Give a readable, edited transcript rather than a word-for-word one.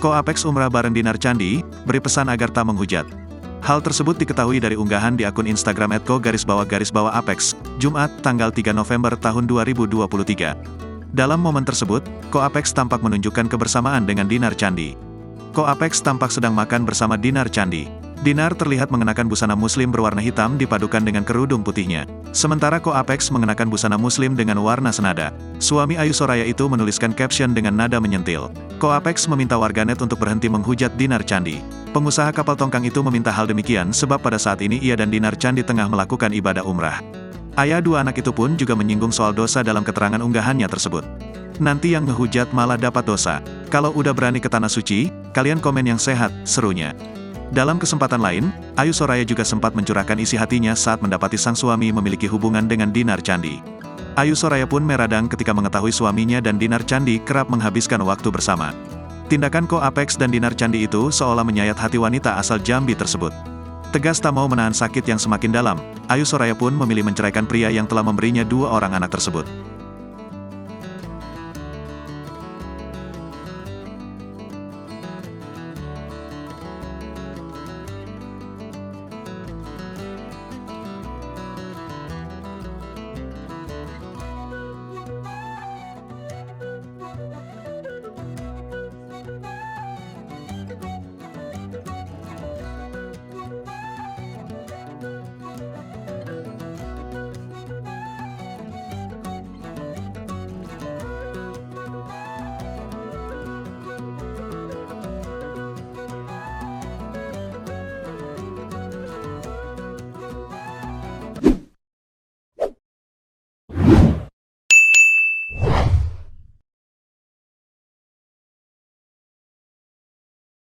Ko Apex umrah bareng Dinar Candi, beri pesan agar tak menghujat. Hal tersebut diketahui dari unggahan di akun Instagram @ko_apex, Jumat, tanggal 3 November tahun 2023. Dalam momen tersebut, Ko Apex tampak menunjukkan kebersamaan dengan Dinar Candi. Ko Apex tampak sedang makan bersama Dinar Candi. Dinar terlihat mengenakan busana muslim berwarna hitam dipadukan dengan kerudung putihnya. Sementara Ko Apex mengenakan busana muslim dengan warna senada. Suami Ayu Soraya itu menuliskan caption dengan nada menyentil. Ko Apex meminta warganet untuk berhenti menghujat Dinar Candi. Pengusaha kapal tongkang itu meminta hal demikian sebab pada saat ini ia dan Dinar Candi tengah melakukan ibadah umrah. Ayah dua anak itu pun juga menyinggung soal dosa dalam keterangan unggahannya tersebut. Nanti yang ngehujat malah dapat dosa. Kalau udah berani ke tanah suci, kalian komen yang sehat, serunya. Dalam kesempatan lain, Ayu Soraya juga sempat mencurahkan isi hatinya saat mendapati sang suami memiliki hubungan dengan Dinar Candi. Ayu Soraya pun meradang ketika mengetahui suaminya dan Dinar Candi kerap menghabiskan waktu bersama. Tindakan Ko Apex dan Dinar Candi itu seolah menyayat hati wanita asal Jambi tersebut. Tegas tak mau menahan sakit yang semakin dalam, Ayu Soraya pun memilih menceraikan pria yang telah memberinya 2 orang anak tersebut.